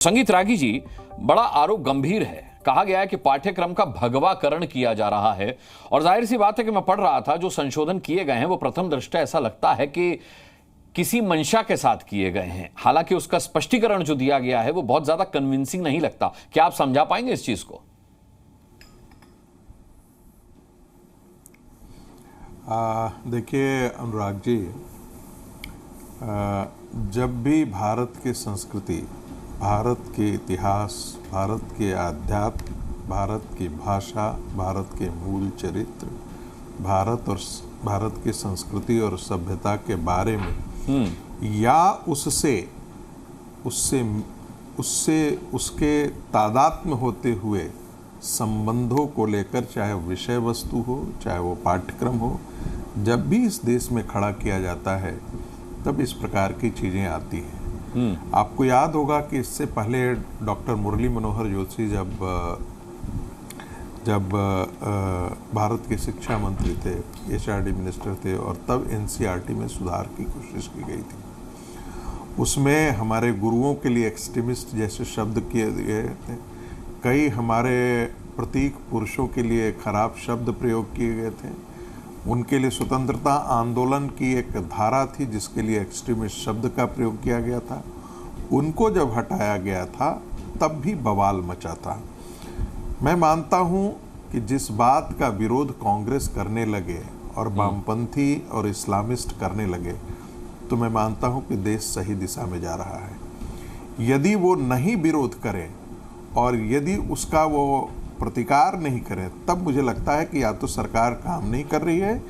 संगीत रागी जी, बड़ा आरोप गंभीर है। कहा गया है कि पाठ्यक्रम का भगवाकरण किया जा रहा है और जाहिर सी बात है कि मैं पढ़ रहा था, जो संशोधन किए गए हैं वो प्रथम दृष्टया ऐसा लगता है कि किसी मंशा के साथ किए गए हैं। हालांकि उसका स्पष्टीकरण जो दिया गया है वो बहुत ज्यादा कन्विंसिंग नहीं लगता। क्या आप समझा पाएंगे इस चीज को? देखिए अनुराग जी, जब भी भारत की संस्कृति, भारत के इतिहास, भारत के आध्यात्म, भारत की भाषा, भारत के मूल चरित्र, भारत की संस्कृति और सभ्यता के बारे में या उसके तादात्म्य होते हुए संबंधों को लेकर, चाहे विषय वस्तु हो, चाहे वो पाठ्यक्रम हो, जब भी इस देश में खड़ा किया जाता है तब इस प्रकार की चीज़ें आती हैं। आपको याद होगा कि इससे पहले डॉक्टर मुरली मनोहर जोशी जब भारत के शिक्षा मंत्री थे, एचआरडी मिनिस्टर थे, और तब एनसीईआरटी में सुधार की कोशिश की गई थी। उसमें हमारे गुरुओं के लिए एक्सट्रीमिस्ट जैसे शब्द किए गए थे, कई हमारे प्रतीक पुरुषों के लिए खराब शब्द प्रयोग किए गए थे, उनके लिए स्वतंत्रता आंदोलन की एक धारा थी जिसके लिए एक्सट्रीमिस्ट शब्द का प्रयोग किया गया था। उनको जब हटाया गया था तब भी बवाल मचा था। मैं मानता हूं कि जिस बात का विरोध कांग्रेस करने लगे और वामपंथी और इस्लामिस्ट करने लगे, तो मैं मानता हूं कि देश सही दिशा में जा रहा है। यदि वो नहीं विरोध करें और यदि उसका वो प्रतिकार नहीं करें, तब मुझे लगता है कि या तो सरकार काम नहीं कर रही है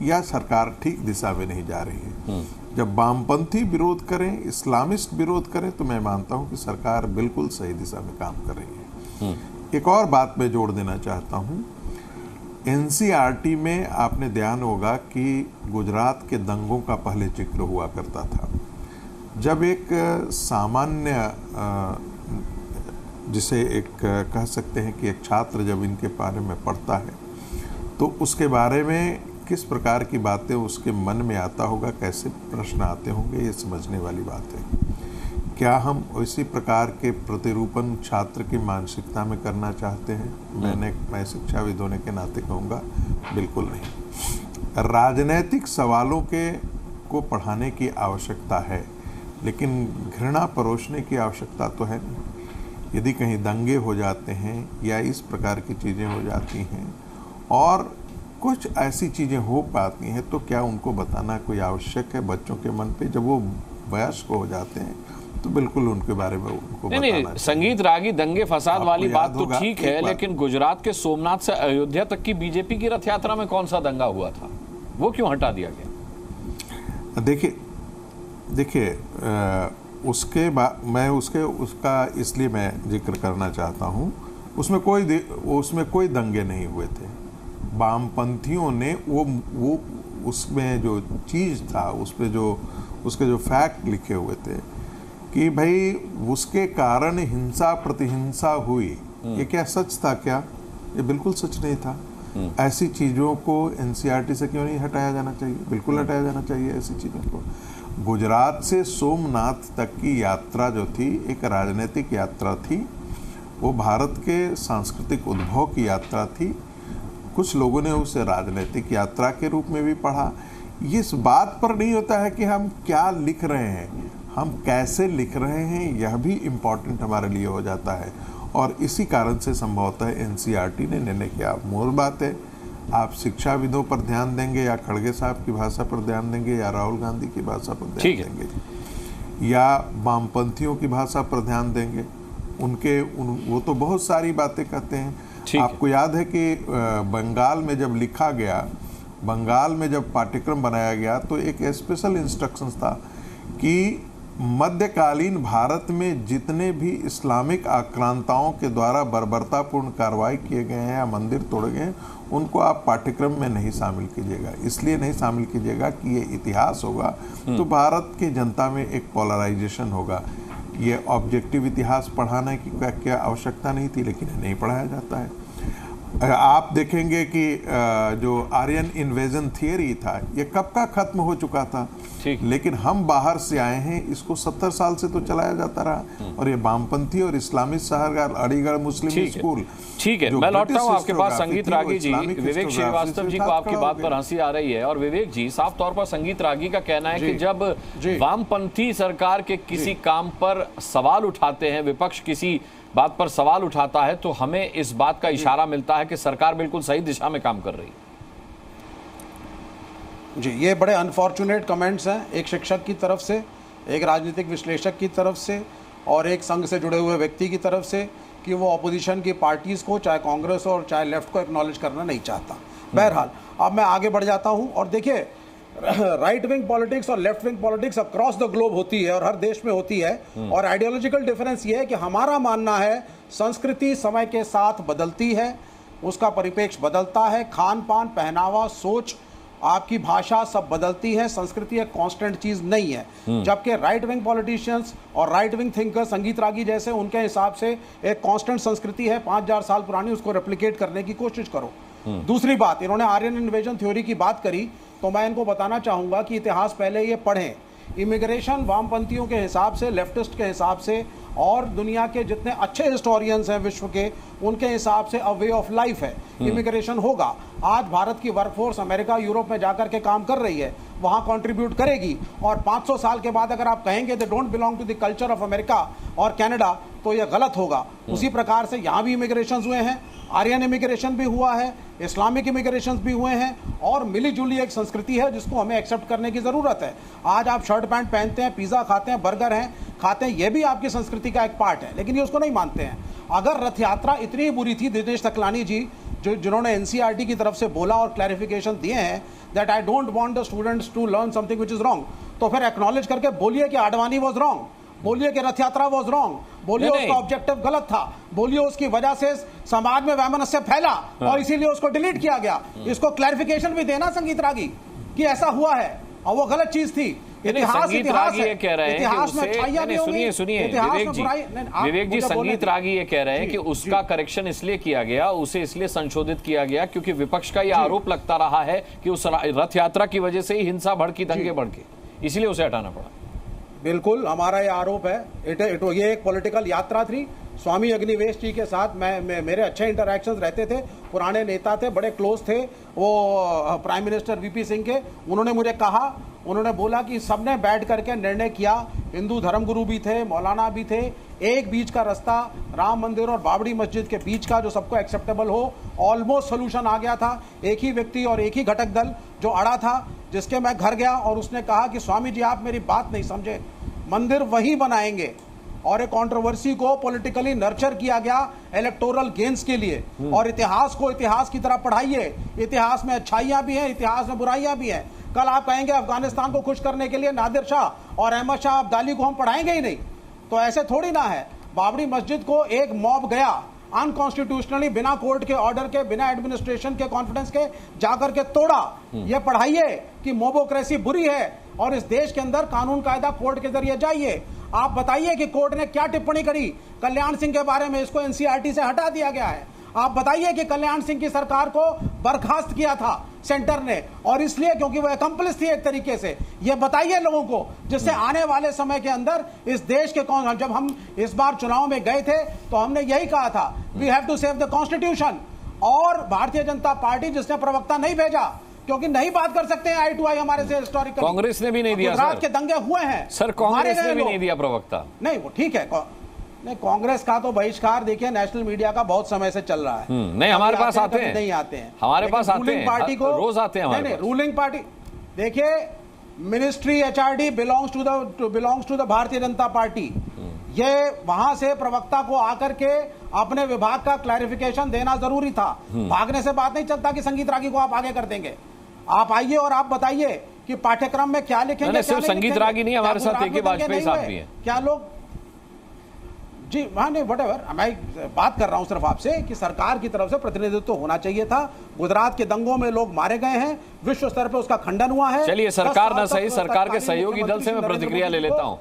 या सरकार ठीक दिशा में नहीं जा रही है। जब वामपंथी विरोध करें, इस्लामिस्ट विरोध करें, तो मैं मानता हूं कि सरकार बिल्कुल सही दिशा में काम कर रही है। एक और बात मैं जोड़ देना चाहता हूं, एनसीईआरटी में आपने ध्यान होगा कि गुजरात के दंगों का पहले जिक्र हुआ करता था। जब एक सामान्य जिसे एक कह सकते हैं कि एक छात्र जब इनके बारे में पढ़ता है तो उसके बारे में किस प्रकार की बातें उसके मन में आता होगा, कैसे प्रश्न आते होंगे, ये समझने वाली बात है। क्या हम उसी प्रकार के प्रतिरूपण छात्र की मानसिकता में करना चाहते हैं? मैं शिक्षाविद होने के नाते कहूँगा बिल्कुल नहीं। राजनैतिक सवालों को पढ़ाने की आवश्यकता है, लेकिन घृणा परोसने की आवश्यकता तो है नहीं। यदि कहीं दंगे हो जाते हैं या इस प्रकार की चीज़ें हो जाती हैं और कुछ ऐसी चीज़ें हो पाती हैं, तो क्या उनको बताना कोई आवश्यक है बच्चों के मन पे? जब वो वयस्क हो जाते हैं तो बिल्कुल उनके बारे में उनको बताना चाहिए। संगीत रागी, दंगे फसाद वाली बात तो ठीक है, लेकिन गुजरात के सोमनाथ से अयोध्या तक की बीजेपी की रथ यात्रा में कौन सा दंगा हुआ था? वो क्यों हटा दिया गया? देखिए उसका इसलिए मैं जिक्र करना चाहता हूँ, उसमें कोई दंगे नहीं हुए थे। वामपंथियों ने वो उसमें जो चीज़ था, उसके जो फैक्ट लिखे हुए थे कि भाई उसके कारण हिंसा प्रतिहिंसा हुई, ये क्या सच था? क्या ये बिल्कुल सच नहीं था। ऐसी चीज़ों को एनसीईआरटी से क्यों नहीं हटाया जाना चाहिए? बिल्कुल हटाया जाना चाहिए ऐसी चीज़ों को। गुजरात से सोमनाथ तक की यात्रा जो थी, एक राजनीतिक यात्रा थी। वो भारत के सांस्कृतिक उद्भव की यात्रा थी। कुछ लोगों ने उसे राजनीतिक यात्रा के रूप में भी पढ़ा। ये इस बात पर नहीं होता है कि हम क्या लिख रहे हैं, हम कैसे लिख रहे हैं, यह भी इम्पॉर्टेंट हमारे लिए हो जाता है। और इसी कारण से संभवतः एनसीईआरटी ने निर्णय किया। मूल बात है, आप शिक्षाविदों पर ध्यान देंगे या खड़गे साहब की भाषा पर ध्यान देंगे या राहुल गांधी की भाषा पर ध्यान देंगे या वामपंथियों की भाषा पर ध्यान देंगे, वो तो बहुत सारी बातें कहते हैं। आपको याद है कि बंगाल में जब लिखा गया, बंगाल में जब पाठ्यक्रम बनाया गया, तो एक स्पेशल इंस्ट्रक्शंस था कि मध्यकालीन भारत में जितने भी इस्लामिक आक्रांताओं के द्वारा बर्बरतापूर्ण कार्रवाई किए गए हैं या मंदिर तोड़े गए हैं, उनको आप पाठ्यक्रम में नहीं शामिल कीजिएगा। इसलिए नहीं शामिल कीजिएगा कि ये इतिहास होगा तो भारत की जनता में एक पोलराइजेशन होगा। ये ऑब्जेक्टिव इतिहास पढ़ाने की क्या आवश्यकता नहीं थी, लेकिन नहीं पढ़ाया जाता है। आप देखेंगे कि जो आर्यन इन्वेजन थियरी था ये कब का खत्म हो चुका था, लेकिन हम बाहर से आए हैं, इसको 70 साल से तो चलाया जाता रहा। और ये वामपंथी और इस्लामिस्ट शहर अलीगढ़ मुस्लिम स्कूल। ठीक है, मैं लौटता हूँ आपके पास संगीत रागी जी। विवेक श्रीवास्तव जी को आपकी बात पर हंसी आ रही है, और विवेक जी साफ तौर पर संगीत रागी का कहना है कि जब वामपंथी सरकार के किसी काम पर सवाल उठाते हैं, विपक्ष किसी बात पर सवाल उठाता है, तो हमें इस बात का इशारा मिलता है कि सरकार बिल्कुल सही दिशा में काम कर रही है। जी, ये बड़े अनफॉर्चुनेट कमेंट्स हैं, एक शिक्षक की तरफ से, एक राजनीतिक विश्लेषक की तरफ से और एक संघ से जुड़े हुए व्यक्ति की तरफ से, कि वो अपोजिशन की पार्टीज़ को, चाहे कांग्रेस और चाहे लेफ्ट को, एक्नॉलेज करना नहीं चाहता। बहरहाल अब मैं आगे बढ़ जाता हूँ। और देखिए, राइट विंग पॉलिटिक्स और left wing politics across the globe होती है और हर देश में होती है। और आइडियोलॉजिकल डिफरेंस ये है कि हमारा मानना है संस्कृति समय के साथ बदलती है, उसका परिप्रेक्ष्य बदलता है, खान पान, पहनावा, सोच, आपकी भाषा सब बदलती है, संस्कृति एक कांस्टेंट चीज नहीं है। जबकि राइट विंग पॉलिटिशियंस और राइट विंग थिंकर्स, संगीत रागी जैसे, उनके हिसाब से एक कांस्टेंट संस्कृति है 5000 साल पुरानी, उसको रेप्लिकेट करने की कोशिश करो। दूसरी बात, इन्होंने आर्यन इन्वेजन थ्योरी की बात करी, तो मैं इनको बताना चाहूंगा कि इतिहास पहले ये पढ़ें। इमिग्रेशन वामपंथियों के हिसाब से, लेफ्टिस्ट के हिसाब से और दुनिया के जितने अच्छे हिस्टोरियंस हैं विश्व के, उनके हिसाब से अ वे ऑफ लाइफ है। इमिग्रेशन होगा। आज भारत की वर्कफोर्स अमेरिका, यूरोप में जाकर के काम कर रही है, वहां कंट्रीब्यूट करेगी। और 500 साल के बाद अगर आप कहेंगे they don't belong to the culture of America और कनाडा, तो यह गलत होगा। उसी प्रकार से यहाँ भी इमिग्रेशन हुए हैं, आर्यन इमिग्रेशन भी हुआ है, इस्लामिक इमिग्रेशन भी हुए हैं, और मिली जुली एक संस्कृति है जिसको हमें एक्सेप्ट करने की ज़रूरत है। आज आप शर्ट पैंट पहनते हैं, पिज़्ज़ा खाते हैं, बर्गर हैं खाते हैं, ये भी आपकी संस्कृति का एक पार्ट है, लेकिन ये उसको नहीं मानते हैं। अगर रथ यात्रा इतनी बुरी थी, दिनेश तकलानी जी जिन्होंने एनसीईआरटी की तरफ से बोला और क्लैरिफिकेशन दिए हैं that I don't want the students to learn something which is wrong, तो फिर एक्नॉलेज करके बोलिए कि आडवाणी वाज रॉन्ग, बोलिए कि रथ यात्रा वाज रॉन्ग, बोलिए उसका ऑब्जेक्टिव गलत था, बोलिए उसकी वजह से समाज में वैमनस्य फैला और इसीलिए उसको डिलीट किया गया। इसको क्लैरिफिकेशन भी देना संगीत रागी कि ऐसा हुआ है और वो गलत चीज थी। संगीत रागी ये कह रहे हैं सुनिए विवेक जी, संगीत रागी ये कह रहे हैं कि उसका करेक्शन इसलिए किया गया, उसे इसलिए संशोधित किया गया क्योंकि विपक्ष का यह आरोप लगता रहा है कि उस रथ यात्रा की वजह से ही हिंसा भड़की, दंगे भड़के, इसलिए उसे हटाना पड़ा। बिल्कुल, हमारा ये आरोप है। ये एक पॉलिटिकल यात्रा थी। स्वामी अग्निवेश जी के साथ मेरे अच्छे इंटरैक्शंस रहते थे, पुराने नेता थे, बड़े क्लोज थे वो प्राइम मिनिस्टर वीपी सिंह के। उन्होंने मुझे कहा, उन्होंने बोला कि सबने बैठ करके निर्णय किया, हिंदू धर्मगुरु भी थे, मौलाना भी थे, एक बीच का रास्ता राम मंदिर और बाबरी मस्जिद के बीच का जो सबको एक्सेप्टेबल हो, ऑलमोस्ट सोल्यूशन आ गया था। एक ही व्यक्ति और एक ही घटक दल जो अड़ा था, जिसके मैं घर गया और उसने कहा कि स्वामी जी आप मेरी बात नहीं समझे, मंदिर वही बनाएंगे। और एक कंट्रोवर्सी को पॉलिटिकली नर्चर किया गया इलेक्टोरल गेन्स के लिए। और इतिहास को इतिहास की तरह पढ़ाइए, इतिहास में अच्छाइयां भी हैं, इतिहास में बुराइयां भी हैं। कल आप कहेंगे अफगानिस्तान को खुश करने के लिए नादिर शाह और अहमद शाह अब्दाली को हम पढ़ाएंगे ही नहीं, तो ऐसे थोड़ी ना है। बाबरी मस्जिद को एक मॉब गया अनकॉन्स्टिट्यूशनली, बिना कोर्ट के ऑर्डर के, बिना एडमिनिस्ट्रेशन के कॉन्फिडेंस के जाकर के तोड़ा। ये पढ़ाइए कि मोबोक्रेसी बुरी है और इस देश के अंदर कानून कायदा कोर्ट के जरिए जाइए। आप बताइए कि कोर्ट ने क्या टिप्पणी करी कल्याण सिंह के बारे में, इसको एनसीईआरटी से हटा दिया गया है। आप बताइए कि कल्याण सिंह की सरकार को बर्खास्त किया था सेंटर ने, और इसलिए क्योंकि वो एक्म्प्लिस थी एक तरीके से। ये बताइए लोगों को, जिससे आने वाले समय के अंदर इस देश के जब हम इस बार चुनाव में गए थे तो हमने यही कहा था, we have to save the constitution. और भारतीय जनता पार्टी जिसने प्रवक्ता नहीं भेजा, क्योंकि नहीं बात कर सकते हैं आई टू आई हमारे से हिस्टोरिकल। कांग्रेस ने भी नहीं दिया, गुजरात के दंगे हुए हैं सर, कांग्रेस ने भी नहीं दिया प्रवक्ता। नहीं, वो ठीक है, नहीं, कांग्रेस का तो बहिष्कार देखिए नेशनल मीडिया का बहुत समय से चल रहा है। नहीं, हमारे पास आते हैं, नहीं आते हैं, हमारे पास आते हैं, पार्टी को रोज आते हैं। नहीं, रूलिंग पार्टी देखिए, ministry HRD belongs to the Bharatiya Janata party. ये वहां से प्रवक्ता को आकर के अपने विभाग का क्लैरिफिकेशन देना जरूरी था। भागने से बात नहीं चलता कि संगीत रागी को आप आगे कर देंगे। आप आइए और आप बताइए कि पाठ्यक्रम में क्या लिखेंगे। सिर्फ संगीत रागी नहीं, हमारे साथ एक वाजपेयी साहब भी हैं। क्या लोग जी, हाँ, नहीं, व्हाटएवर, मैं बात कर रहा हूं सिर्फ आपसे कि सरकार की तरफ से प्रतिनिधित्व होना चाहिए था। गुजरात के दंगों में लोग मारे गए हैं, विश्व स्तर पे उसका खंडन हुआ है। चलिए, सरकार ना सही, सरकार के सहयोगी दल से मैं प्रतिक्रिया ले लेता हूं।